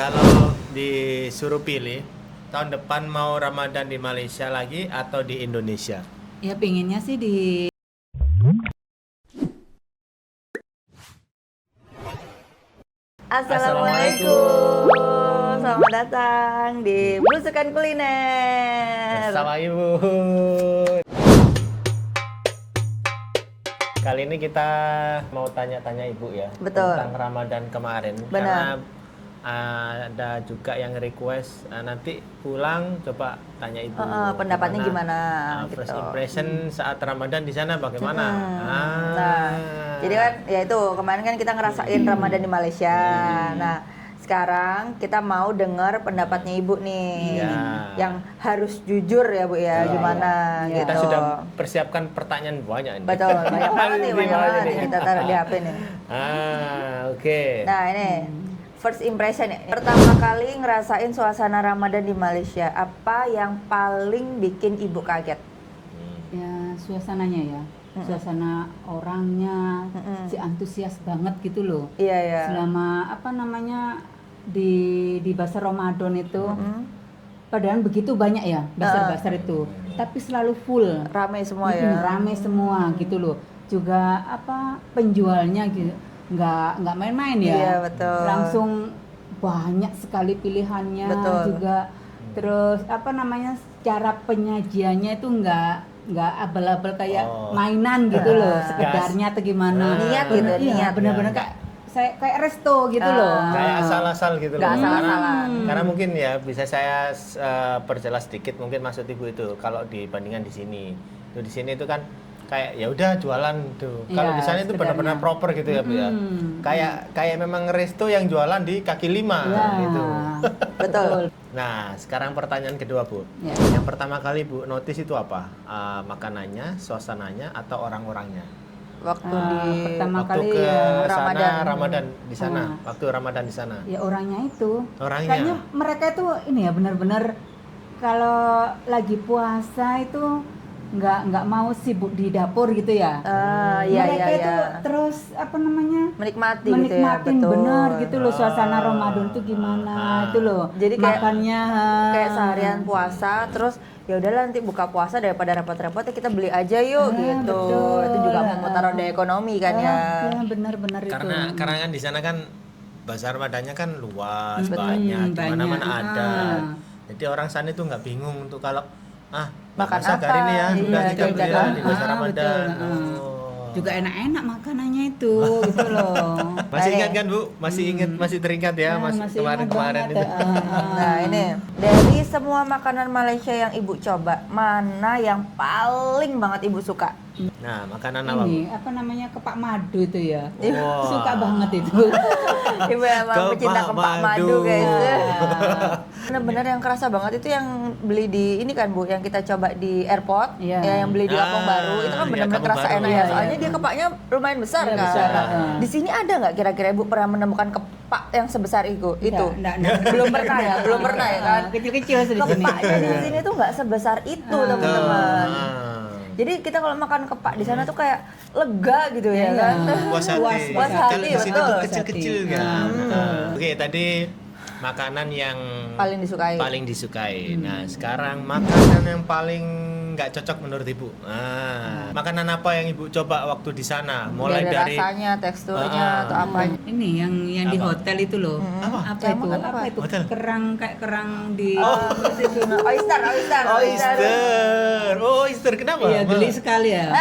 Kalau disuruh pilih, tahun depan mau Ramadan di Malaysia lagi atau di Indonesia? Ya pinginnya sih di Assalamualaikum, selamat datang di Belusukan Kuliner. Bersama Ibu. Kali ini kita mau tanya-tanya Ibu ya. Betul. Tentang Ramadan kemarin. Benar. Karena ada juga yang request nanti pulang coba tanya Ibu. Pendapatnya gimana, First gitu. impression saat Ramadan di sana bagaimana? Nah, jadi kan ya itu kemarin kan kita ngerasain Ramadan di Malaysia. Nah, sekarang kita mau dengar pendapatnya Ibu nih, Iya. yang harus jujur ya Bu ya, gimana Kita gitu. sudah persiapkan pertanyaan banyak ini. Betul, banyak banget nih, banyak banget nih kita taruh di HP nih. Oke. Nah ini first impression ya. Pertama kali ngerasain suasana Ramadan di Malaysia, apa yang paling bikin Ibu kaget? ya suasananya ya. Suasana orangnya si antusias banget gitu loh. Iya ya. Selama di Basar Ramadan itu padahal begitu banyak ya basar-basar itu, tapi selalu full. Rame semua ya. Rame semua gitu loh. Juga penjualnya gitu. Nggak main-main ya. Iya, betul. Langsung banyak sekali pilihannya. Betul. Juga terus cara penyajiannya itu nggak abal-abal kayak mainan gitu loh, sekedarnya atau gimana. Niat gitu, Iya, niat. benar-benar kayak resto gitu loh. Kayak asal-asal gitu loh. Nggak asal-asalan. Karena mungkin ya bisa saya perjelas sedikit mungkin maksud Ibu itu kalau dibandingkan di sini. Tuh di sini itu kan kayak ya udah jualan tuh. Kalau Iya, di sana itu sekedarnya. benar-benar proper gitu ya Bu ya. Kayak memang resto yang jualan di kaki lima Ya, gitu. Betul. Nah, sekarang pertanyaan kedua Bu. Ya. Yang pertama kali Bu notice itu apa? Makanannya, suasananya atau orang-orangnya? Waktu di pertama Waktu kali ke ya Ramadan. Ramadan di sana, waktu Ramadan di sana. ya orangnya itu. Orangnya. Kayaknya mereka itu ini ya benar-benar kalau lagi puasa itu nggak mau sibuk di dapur gitu ya. iya Mereka iya itu iya. terus Menikmati gitu ya, menikmatin betul. bener gitu loh suasana Ramadan itu gimana itu loh. Jadi kayak- makannya Kayak seharian puasa, terus ya udahlah nanti buka puasa daripada repot-repot ya kita beli aja yuk gitu. betul. Itu juga memutar roda ekonomi kan ya. ya benar-benar itu. Karena kan di sana kan bazar Ramadannya kan luas, banyak. banyak, di mana-mana ada. Ah. Jadi orang sana itu nggak bingung untuk kalau Makan masak apa? hari ini ya, Iya, udah kita beli lah di bazar betul. Ramadan. Juga enak-enak makanannya itu gitu loh. Masih ingat kan Bu? Masih teringat ya, masih masih kemarin-kemarin ingat itu. banget. Nah ini dari semua makanan Malaysia yang Ibu coba, mana yang paling banget Ibu suka? Nah, makanan apa Bu? Ini kepak madu itu ya. Wah. Suka banget itu. Ibu emang Kepak pecinta kepak madu madu. guys. Bener-bener yang kerasa banget itu yang beli di ini kan Bu, yang kita coba di airport, Iya. ya, yang beli di Kampung Baru itu kan iya, bener-bener Kampung kerasa Baru. enak Iya, ya. iya. Soalnya dia kepaknya lumayan besar Iya, kan. besar, Di sini ada nggak kira-kira Ibu pernah menemukan kepak yang sebesar itu? Enggak. Belum pernah ya, belum pernah ya kan. Kecil-kecil di sini. Kepaknya di sini tuh nggak sebesar itu teman-teman. Jadi kita kalau makan kepak di sana tuh kayak lega gitu ya kan. Puas hati. Puas Kalau hati, di sini betul. tuh kecil-kecil Puas hati. kan. Oke, tadi makanan yang Paling disukai. paling disukai. Nah, sekarang makanan yang paling nggak cocok menurut Ibu. Makanan apa yang Ibu coba waktu di sana? Mulai dari rasanya, teksturnya atau apa? Ini yang di Apa? hotel itu loh. Apa Yang itu? makan Apa apa? itu? Hotel? Kayak kerang di Oyster. Oyster. Kenapa? Iya, geli sekali ya.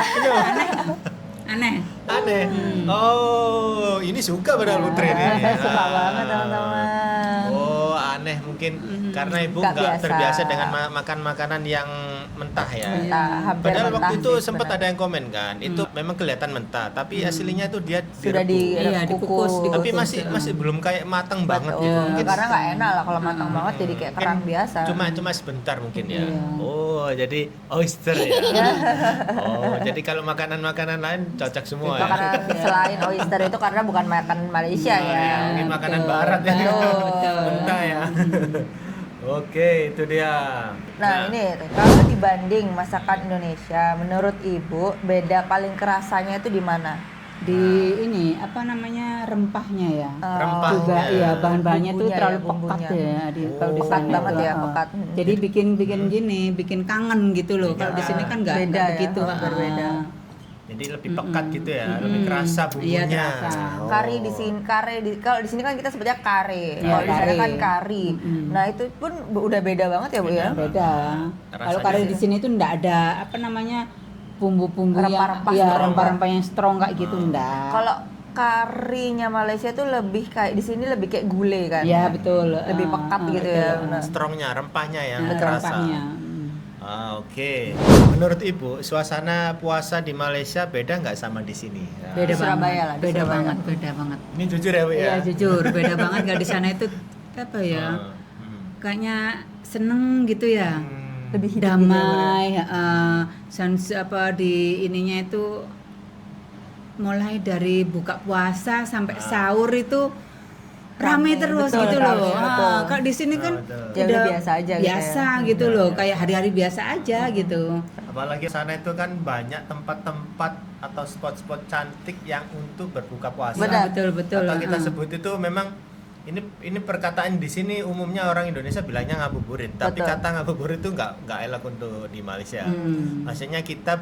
Aneh. Aneh. Oh, ini suka padahal Putri ini. Suka banget teman-teman. Oh, aneh mungkin karena Ibu Nggak nggak biasa. terbiasa dengan makan makanan yang mentah ya. Mentah, hampir Padahal mentah waktu itu sih sempat sebenarnya. ada yang komen kan, itu memang kelihatan mentah, tapi aslinya itu dia Sudah direbus. Iya, dikukus. Tapi masih belum kayak matang banget Betul. gitu. Mungkin Karena nggak enak lah kalau matang banget jadi kayak kerang mungkin biasa. Cuma sebentar mungkin ya. Iya. Oh, jadi oyster ya. Oh, jadi kalau makanan-makanan lain cocok semua ya. Makanan selain oyster itu karena bukan makanan Malaysia ya. Mungkin makanan betul. barat ya. Betul. Mentah ya. Oke, itu dia. Nah ini kalau dibanding masakan Indonesia, menurut Ibu beda paling kerasanya itu di mana? di ini apa namanya rempahnya ya. Rempahnya. Juga iya bahan-bahannya tuh Bumbunya terlalu ya, bumbunya. pekat ya kalau di Pekat sana banget tuh, ya, heeh. pekat. Jadi bikin gini, bikin kangen gitu loh. Kalau di sini kan nggak Beda ya, begitu. berbeda. Jadi lebih pekat gitu ya, lebih kerasa bumbunya. Iya, terasa. Oh. Kari di sini, kalau di sini kan kita sebutnya kare. Iya, Kalau di sana kare. kan kari. Nah, itu pun udah beda banget ya, Bu ya. Beda. Rasanya Kalau kari sih. di sini tuh nggak ada apa namanya bumbu-bumbu yang Rempah-rempah ya strong. rempah-rempah yang strong kayak gitu enggak. Kalau karinya Malaysia tuh lebih kayak di sini lebih kayak gulai kan. Iya betul. Lebih pekat gitu betul. ya. Nah. Strongnya, rempahnya yang Nah, terasa. rempahnya. Oke. Menurut Ibu, suasana puasa di Malaysia beda nggak sama di sini? Nah, Beda Di Surabaya banget. lah, di Beda Surabaya. banget, beda banget. Ini jujur ya, Bu ya? Iya jujur, beda banget. Kalau di sana itu apa ya? Kayaknya seneng gitu ya. Lebih hidup Damai, apa di ininya itu mulai dari buka puasa sampai sahur itu rame terus betul, gitu rame, loh. betul. Kalau di sini kan betul. Ya udah biasa aja gitu ya. biasa gitu loh, kayak hari-hari biasa aja gitu. Apalagi sana itu kan banyak tempat-tempat atau spot-spot cantik yang untuk berbuka puasa. Benar. Betul betul. Atau kita ah. sebut itu memang ini perkataan di sini umumnya orang Indonesia bilangnya ngabuburit, tapi Betul. kata ngabuburit itu nggak elok untuk di Malaysia. Maksudnya kita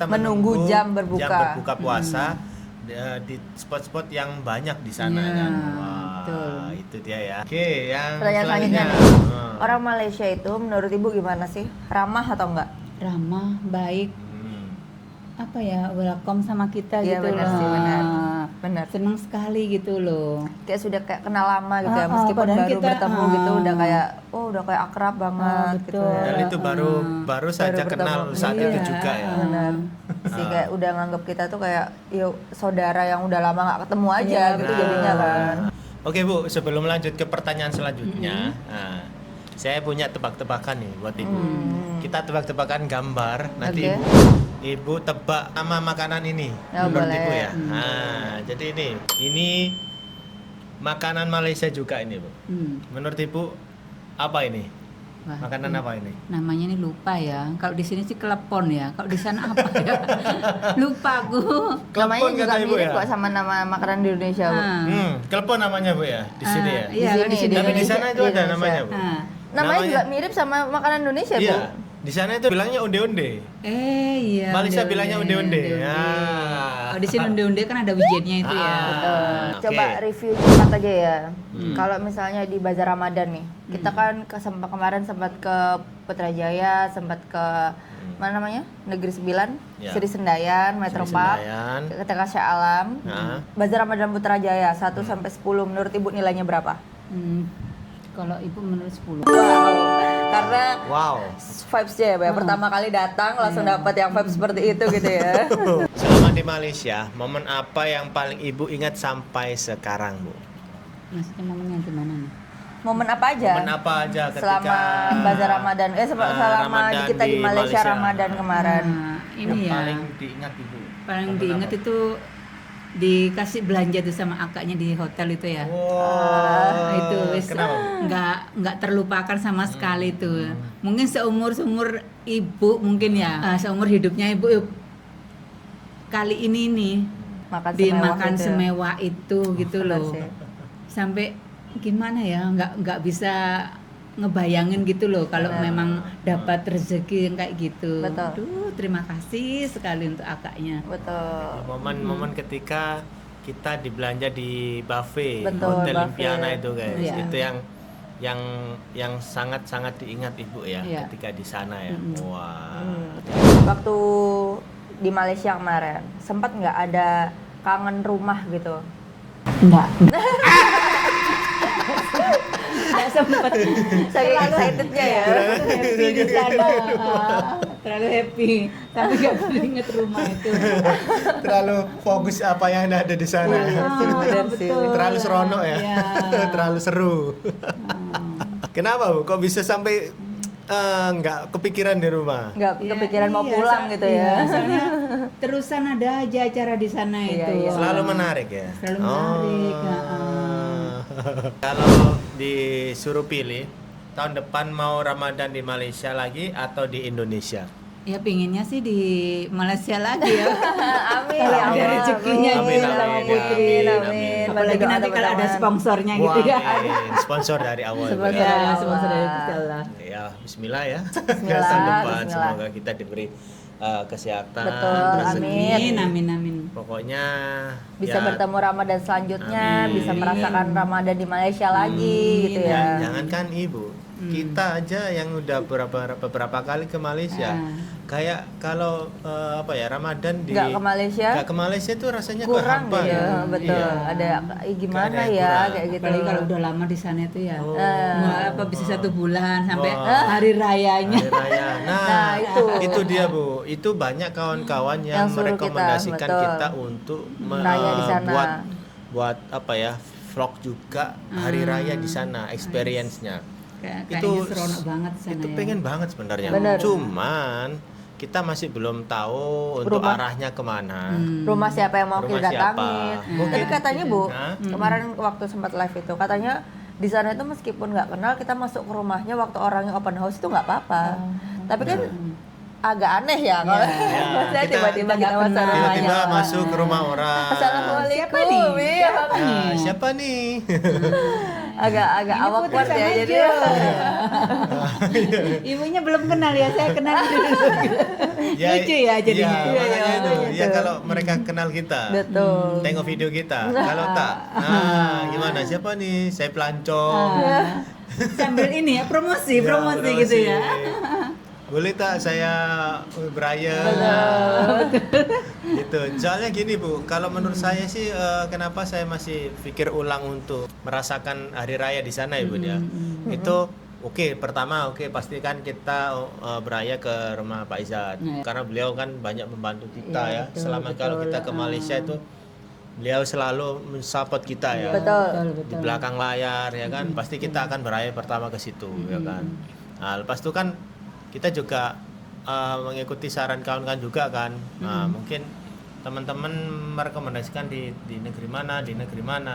Menunggu menunggu jam berbuka. puasa di spot-spot yang banyak di sana Iya, kan. Wah, betul. itu dia ya. Oke, yang Pertanyaan selanjutnya selanjutnya. nih. Orang Malaysia itu menurut Ibu gimana sih? Ramah atau enggak? Ramah, baik, apa ya, welcome sama kita Iya, gitu benar loh. sih, benar. Benar. Seneng sekali gitu loh. Kayak sudah kayak kenal lama gitu ya, Ah, meskipun padahal baru kita, bertemu gitu udah kayak udah kayak akrab banget gitu betul. ya. Dan itu baru saja Baru kenal bertemu. saat Iya, itu juga ya. Benar. Sih kayak udah nganggap kita tuh kayak yuk saudara yang udah lama nggak ketemu aja Iya, gitu Nah. jadinya kan. Oke Bu, sebelum lanjut ke pertanyaan selanjutnya, nah, saya punya tebak-tebakan nih buat Ibu. Kita tebak-tebakan gambar, nanti Oke. Ibu tebak nama makanan ini Oh, menurut boleh. Ibu ya. Nah, jadi ini makanan Malaysia juga ini Bu. Menurut Ibu apa ini? Wah, Makanan apa ini? namanya ini lupa ya. Kalau di sini sih kelepon ya. Kalau di sana apa ya? Lupa aku. Namanya Klepon juga kata Ibu mirip ya? kok sama nama makanan di Indonesia, Bu. Ah. Klepon namanya Bu ya di sini ya. Iya, Di kalau di sini, sini. Tapi di Indonesia, sana itu di ada Indonesia. namanya Bu. Ah. Namanya juga mirip sama makanan Indonesia, Bu. Iya. Di sana itu bilangnya onde-onde. Iya. Malaysia onde-onde, bilangnya onde-onde. onde-onde. Ah. Kalau di sini onde-onde kan ada wijennya itu ya. Oke. Coba review cepat aja ya. Kalau misalnya di Bazar Ramadan nih, kita kan kemarin sempat ke Putrajaya, sempat ke mana namanya? Negeri Sembilan, Ya. Sri Sendayan, Metro Sri Park, Sendayan. ke Kasya Alam. Nah. Bazar Ramadan Putrajaya 1 sampai 10 menurut Ibu nilainya berapa? Kalau ibu menurut 10. Karena Wow. vibes-nya ya, Bu, ya. Pertama kali datang langsung dapat yang vibes seperti itu gitu ya. Selama di Malaysia, momen apa yang paling Ibu ingat sampai sekarang, Bu? Maksudnya momennya gimana nih? Momen apa aja? Momen apa aja ketika Selama Bazar Ramadan, selama Ramadan kita di Malaysia Ramadan kemarin. Nah, ini yang ya. paling diingat Ibu? Paling Momen diingat apa? itu dikasih belanja tuh sama akaknya di hotel itu ya. Wow. Itu wis Kenapa, Bu? nggak terlupakan sama sekali itu. Mungkin seumur ibu mungkin ya, seumur hidupnya ibu kali ini nih Makan dimakan semewah gitu. semewah itu gitu Benar loh. sih. Sampai gimana ya, nggak bisa ngebayangin gitu loh kalau memang dapat rezeki yang kayak gitu. Betul. Aduh, terima kasih sekali untuk akaknya. Betul. Momen-momen ketika kita dibelanja di buffet Betul, Hotel buffet. Impiana itu guys. Iya. Itu yang sangat-sangat diingat Ibu ya Iya. ketika di sana ya. Wah. Waktu di Malaysia kemarin, sempat nggak ada kangen rumah gitu? Enggak. Enggak sempat. Saking excitednya ya. Happy di sana. Terlalu happy. Tapi enggak inget rumah itu. Terlalu fokus apa yang ada di sana. bener sih. Terlalu seronok ya. Iya. Terlalu seru. Kenapa Bu? Kok bisa sampai nggak kepikiran di rumah? Nggak Iya, kepikiran mau iya, pulang gitu ya. iya, soalnya terusan ada aja acara di sana Iya, itu. iya. Selalu menarik ya. Selalu menarik, Kalau disuruh pilih tahun depan mau Ramadan di Malaysia lagi atau di Indonesia? Ya pinginnya sih di Malaysia lagi ya. Amin Kalau ya ada Allah. rezekinya Amin, Sama amin, Putri, amin, amin. amin. Apalagi Berdoa nanti kalau ada teman-teman. sponsornya Wah, gitu ya. amin. Sponsor dari awal. Bu, Sponsor. ya. Ya, Allah. sponsor dari Allah. Ya, bismillah ya. Bismillah, Tahun depan bismillah. semoga kita diberi kesehatan, Betul, rezeki. Amin, amin, amin. Pokoknya Bisa ya, bertemu Ramadan selanjutnya, Amin. bisa merasakan Ramadan di Malaysia lagi gitu ya. jangankan ibu, kita aja yang udah beberapa kali ke Malaysia, kayak kalau Ramadan di Nggak ke Malaysia, nggak ke Malaysia tuh rasanya kok kurang hampa gitu, ya. betul. Iya. Ada gimana Kayak ya kurang. kayak gitu. Apalagi kalau udah lama di sana itu ya. Oh. Apa bisa 1 bulan sampai Wah. hari rayanya. Hari raya. Nah, Nah, itu dia Bu. Itu banyak kawan-kawan yang Yang suruh merekomendasikan betul. kita untuk Raya di sana. buat vlog juga hari raya di sana, experience-nya. Kayaknya Itu seronok banget di sana itu ya. pengen banget sebenarnya. Bener. Cuman kita masih belum tahu untuk Rumah. arahnya kemana. Rumah siapa yang mau Rumah kita siapa? datangin. Mungkin- Tapi katanya Bu, Hah? kemarin waktu sempat live itu katanya di sana itu meskipun nggak kenal kita masuk ke rumahnya waktu orangnya open house itu nggak apa-apa. Tapi kan agak aneh ya kalau saya kita- tiba-tiba kita kita nggak masuk kenal. rumahnya. Tiba-tiba orang. masuk ke rumah orang. Assalamualaikum. Siapa nih? Iya. Nah, siapa nih? Agak Ini awkward Putri ya sama jadi. Jo. Ibunya belum kenal ya, saya kenal dulu. Lucu ya jadinya. Iya, makanya itu. gitu. Ya kalau mereka kenal kita. Betul. Tengok video kita. Kalau tak, nah gimana? Siapa nih? Saya pelancong. Sambil ini ya promosi Ya, gitu ya. Boleh tak saya beraya? Gitu. Soalnya gini Bu, kalau menurut saya sih kenapa saya masih pikir ulang untuk merasakan hari raya di sana Ibu ya. Itu oke, pertama pastikan kita beraya ke rumah Pak Izzat. Iya. Karena beliau kan banyak membantu kita Iya, ya. betul, Selama kalau kita ke Malaysia itu beliau selalu mensupport kita ya. Betul. Di belakang layar ya kan, pasti kita akan beraya pertama ke situ ya kan. Nah, lepas itu kan kita juga mengikuti saran kawan-kawan juga kan. Nah, mungkin teman-teman merekomendasikan di negeri mana,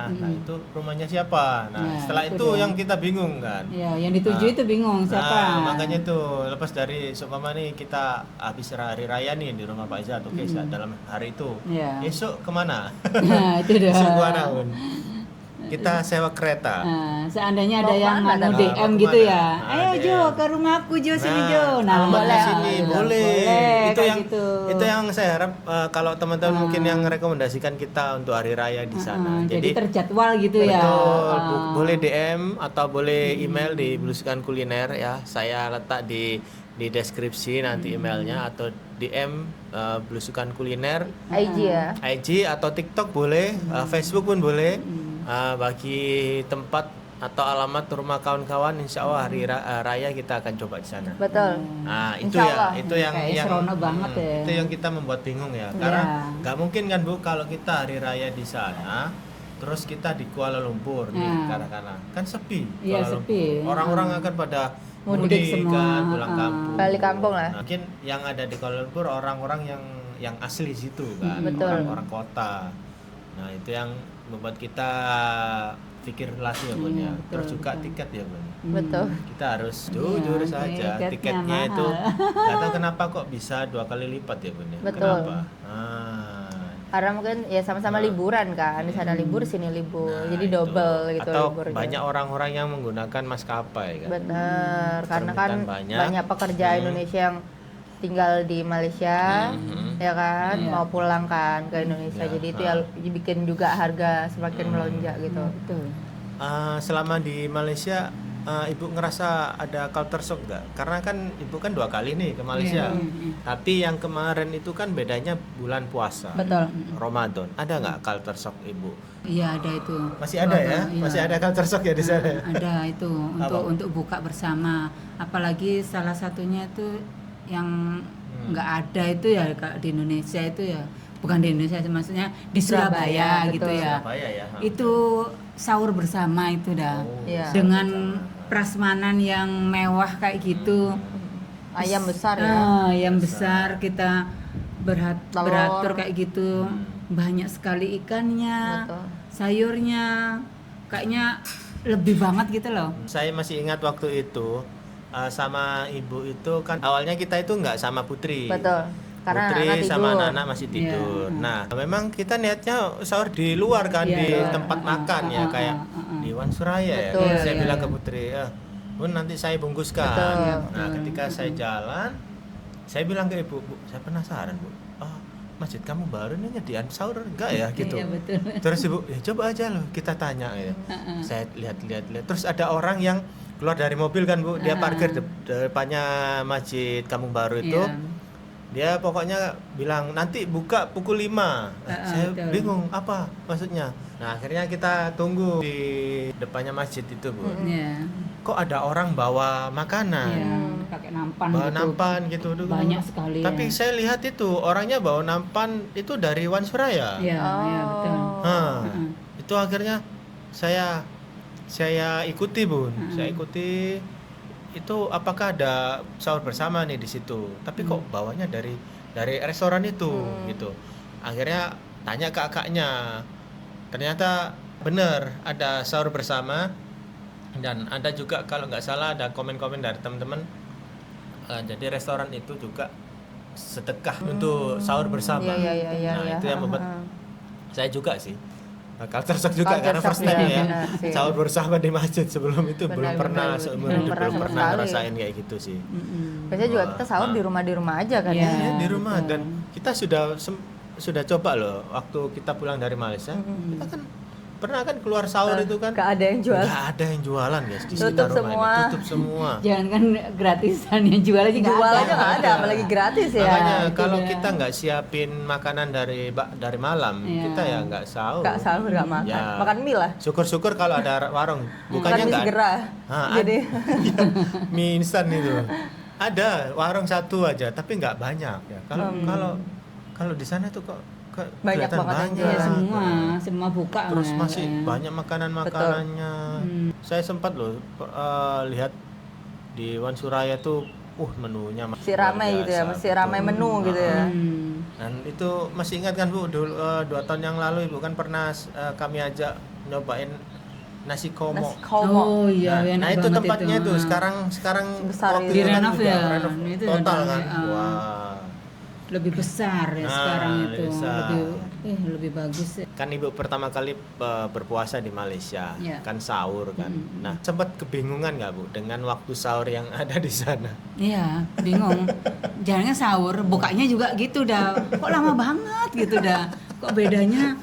Nah, itu rumahnya siapa? Nah, Nah, setelah itu itu dia. yang kita bingung kan. Ya, yang dituju itu bingung siapa. Nah, makanya itu lepas dari seumpama nih kita habis hari raya nih di rumah Pak Izzat, oke dalam hari itu. Iya. Esok kemana? Nah, itu dah. Esok kemana pun? Kita sewa kereta. Nah, seandainya Mau ada yang kemana, anu tapi? DM Mau gitu kemana? ya. Nah, Ayo Jo DM. ke rumahku Jo sini Jo. alamatnya boleh, sini gitu. boleh. Itu kayak yang gitu. itu yang saya harap kalau teman-teman mungkin yang rekomendasikan kita untuk hari raya di sana. Jadi terjadwal gitu ya. betul, boleh DM atau boleh email di Belusukan Kuliner ya. Saya letak di deskripsi nanti emailnya atau DM Belusukan Kuliner. IG ya. IG atau TikTok boleh, Facebook pun boleh. Bagi tempat atau alamat rumah kawan-kawan, insya Allah hari raya kita akan coba di sana. Betul. Nah itu Insya ya, Allah. itu yang Kayak seronok banget ya. itu yang kita membuat bingung ya, karena nggak mungkin kan Bu kalau kita hari raya di sana, terus kita di Kuala Lumpur nih katakanlah, kan sepi. Iya, Kuala sepi. Lumpur. Orang-orang akan pada Mudik mudik semua. kan, pulang kampung. Balik kampung lah. Nah, mungkin yang ada di Kuala Lumpur orang-orang yang asli situ kan, Betul. orang-orang kota. Nah itu yang membuat kita pikir lagi ya Bun ya. Terus juga tiket ya Bun. Betul. Kita harus jujur saja tiketnya tiketnya mahal. itu nggak tahu kenapa kok bisa 2 kali lipat ya Bun ya. Betul. Kenapa? Karena mungkin ya sama-sama liburan kan, di sana libur, sini libur, Nah, jadi itu. double gitu Atau liburnya. banyak orang-orang yang menggunakan maskapai kan. Bener, karena kan Permintaan banyak pekerja Indonesia yang tinggal di Malaysia, ya kan, mau pulang kan ke Indonesia, Ya, jadi itu ya bikin juga harga semakin melonjak gitu. Betul. Selama di Malaysia Ibu ngerasa ada culture shock nggak? Karena kan Ibu kan 2 kali nih ke Malaysia. Tapi yang kemarin itu kan bedanya bulan puasa. Betul. Ramadan. Ada nggak culture shock Ibu? Iya ada itu. Masih ada ya? Iya. Masih ada culture shock ya di sana? Ada itu untuk buka bersama. Apalagi salah satunya itu yang nggak ada itu ya Kak, di Indonesia itu ya. Bukan di Indonesia maksudnya di Surabaya, Surabaya, gitu betul. ya. Surabaya ya. Itu sahur bersama itu dah. Iya. Dengan prasmanan yang mewah kayak gitu. Ayam besar ya. Yang besar kita Telur. beratur kayak gitu. Banyak sekali ikannya, Betul. sayurnya. Kayaknya lebih banget gitu loh. Saya masih ingat waktu itu sama ibu itu kan awalnya kita itu nggak sama Putri. Betul. Karena Putri anak-anak sama tidur. anak-anak masih tidur. Iya. Nah, memang kita niatnya sahur di luar kan, Iya, di iya. tempat makan ya, kayak di Wan Suraya ya. Betul. Saya Iya, bilang iya. ke Putri, Bun nanti saya bungkuskan. Betul. Iya, Nah, betul. ketika saya jalan, saya bilang ke ibu, Bu, saya penasaran Bu, masjid kamu baru nih nyediain sahur enggak ya gitu. Iya, betul. Terus ibu, ya coba aja loh kita tanya ya. Saya lihat. Terus ada orang yang keluar dari mobil kan Bu, dia parkir depannya masjid Kampung Baru itu. Iya. Dia pokoknya bilang nanti buka pukul 5. Saya betul. bingung apa maksudnya. Nah, akhirnya kita tunggu di depannya masjid itu, Bu. Iya. Kok ada orang bawa makanan? Iya, pakai nampan Bawa gitu. nampan gitu. Duh. Banyak sekali. Tapi ya. saya lihat itu orangnya bawa nampan itu dari Wan Suraya. Iya, iya betul. Nah, Heeh. itu akhirnya saya ikuti, Bun. Saya ikuti itu apakah ada sahur bersama nih di situ. Tapi kok bawanya dari restoran itu gitu. Akhirnya tanya ke kakaknya. Ternyata benar ada sahur bersama dan ada juga kalau nggak salah ada komen-komen dari teman-teman. Jadi restoran itu juga sedekah untuk sahur bersama. Iya. Nah, itu yang membuat saya juga sih culture shock juga Culture karena shock, first time iya, ya benar sih. sahur bersama di masjid. Sebelum itu belum pernah Benar. seumur Belum hidup pernah belum sama pernah sekali. ngerasain kayak gitu sih. Biasanya juga kita sahur di rumah aja kan Iya. ya. Ya, di rumah betul. dan kita sudah coba loh waktu kita pulang dari Malaysia. Kita kan pernah kan keluar sahur itu kan Gak ada yang jual. nggak ada yang jualan guys di Tutup sekitar rumah semua. ini, tutup semua. Jangan kan gratisan yang jual aja nggak Jual ada. aja nggak ada, apalagi gratis ya. Makanya itu kalau dia. kita nggak siapin makanan dari malam, Iya. kita ya nggak sahur. Nggak sahur, nggak makan. Ya. Makan mie lah. Syukur-syukur kalau ada warung, bukannya Makan mie nggak segera. Jadi Jadi mie instan itu ada warung satu aja, tapi nggak banyak ya. Kalau di sana tuh kok Banyak kelihatan banget yang Iya, jual. semua buka. Terus nggak, masih ya. banyak makanan-makanannya. Saya sempat loh lihat di Wan Suraya tuh, menunya masih ramai gitu ya, biasa, masih ramai betul. menu gitu ya. Dan itu masih ingat kan Bu, 2 tahun yang lalu Ibu kan pernah kami ajak nyobain nasi komo. Nasi komo. Oh iya, enak Nah itu banget tempatnya itu Ah. sekarang Besar waktu itu. itu kan Direnov juga ya, renov itu total renov, kan. ya. Wah. Lebih besar ya Nah, sekarang itu. lebih besar. Lebih bagus ya. Kan Ibu pertama kali berpuasa di Malaysia, Iya. kan sahur kan. Nah, sempat kebingungan nggak Bu dengan waktu sahur yang ada di sana? Iya, bingung. Jangan sahur, bukanya juga gitu dah. Kok lama banget gitu dah. Kok bedanya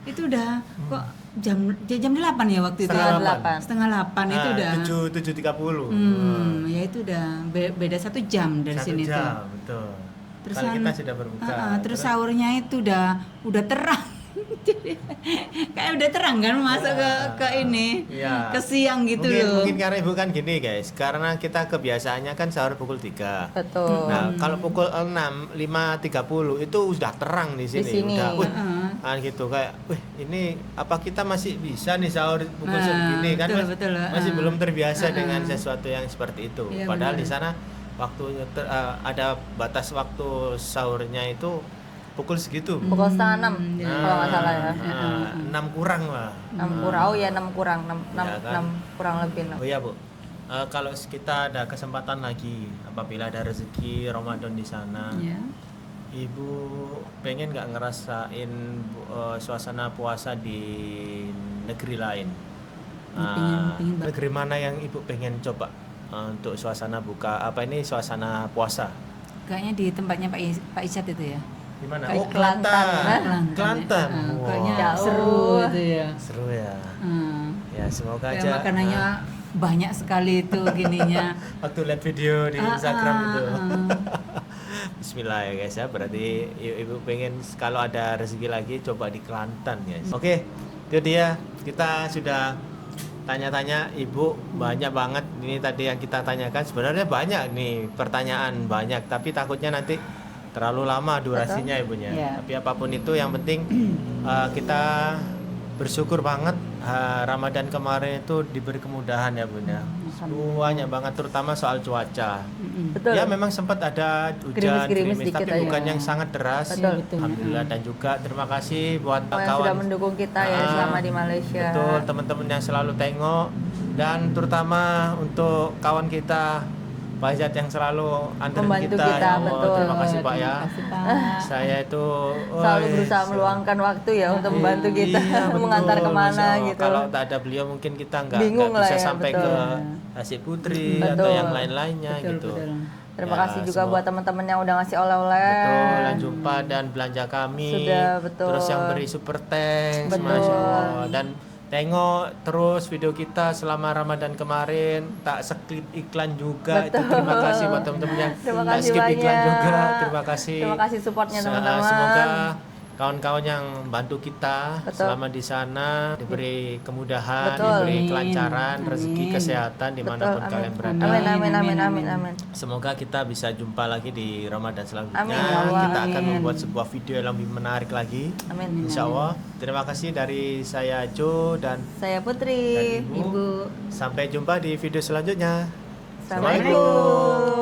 itu udah kok jam 8 ya waktu itu. Setengah ya? 8. Setengah 8 itu udah. 7.30. Ya itu udah beda 1 jam dari 1 sini tuh. jam, betul. Kalau kita sudah berbuka. Terus sahurnya itu udah terang. Jadi, kayak udah terang kan masuk ke ini. Iya. Ke siang gitu loh. Mungkin karena Ibu kan gini guys, karena kita kebiasaannya kan sahur pukul 3. Betul. Nah, kalau pukul 6, 5.30 itu sudah terang di sini. Di sini. Udah, gitu kayak, ini apa kita masih bisa nih sahur pukul segini kan betul, masih belum terbiasa dengan sesuatu yang seperti itu. Iya, Padahal benar. di sana waktunya ada batas waktu sahurnya itu pukul segitu. Pukul setengah 6 Iya. kalau nggak salah ya. 6 kurang lah. 6 kurang. Oh ya 6 kurang, 6 Ya kan? kurang lebih. Oh iya Bu, kalau kita ada kesempatan lagi apabila ada rezeki Ramadan di sana, Ya. Ibu pengen nggak ngerasain suasana puasa di negeri lain? Pengen banget. Negeri mana yang Ibu pengen coba untuk suasana suasana puasa? Kayaknya di tempatnya Pak Icat itu ya. Di mana? Kayak Oh, Kelantan. Kelantan. Wah. Kayaknya Jauh. seru itu ya. Seru ya. Ya semoga Kayak aja. makanannya banyak sekali itu gininya. Waktu lihat video di Instagram itu. ah. Bismillah ya guys ya. Berarti ibu pengen kalau ada rezeki lagi coba di Kelantan guys. Oke, itu dia. Kita sudah tanya-tanya ibu banyak banget. Ini tadi yang kita tanyakan. Sebenarnya banyak nih pertanyaan banyak. Tapi takutnya nanti terlalu lama durasinya ibunya. Iya. Tapi apapun itu yang penting kita bersyukur banget Ramadan kemarin itu diberi kemudahan ya Bunda. Banyak banget terutama soal cuaca. Betul. Ya memang sempat ada hujan Gerimis-gerimis gerimis, dikit tapi aja. bukan yang sangat deras. Betul. Alhamdulillah dan juga terima kasih buat yang sudah kawan mendukung kita ya selama di Malaysia. Betul, teman-teman yang selalu tengok Dan terutama untuk kawan kita Pak Izat yang selalu anterin Membantu kita, kita, ya Allah. betul. Terima kasih Pak ya. Terima kasih, Pak. Saya itu Selalu berusaha meluangkan waktu ya untuk membantu kita Iya, betul, mengantar kemana Masya Allah. gitu. Kalau tak ada beliau mungkin kita nggak Bingung bisa lah ya, sampai betul. ke Tasik Putri Betul. atau yang lain-lainnya Betul, gitu. betul. Terima Ya, kasih juga semoga- buat teman-teman yang udah ngasih oleh-oleh. Betul, dan jumpa dan belanja kami. Sudah, betul. Terus yang beri super thanks, Betul. Masya Allah. Dan tengok terus video kita selama Ramadan kemarin, tak skip iklan juga. Itu Betul. terima kasih buat teman-teman yang Terima tak kasih skip iklan banyak. juga. Terima kasih. Terima kasih supportnya teman-teman. Semoga kawan-kawan yang bantu kita Betul. selama di sana diberi kemudahan, Betul. diberi Amin. kelancaran, rezeki, Amin. kesehatan dimanapun Betul, kalian amin. berada. Amin, amin, amin, Amin, amin, amin. amin. Semoga kita bisa jumpa lagi di Ramadan selanjutnya. Amin, ya Allah. Kita akan Amin. membuat sebuah video yang lebih menarik lagi. Amin. Insya Allah. Terima kasih dari saya Jo dan Saya Putri. dan Ibu. Ibu. Sampai jumpa di video selanjutnya. Assalamualaikum.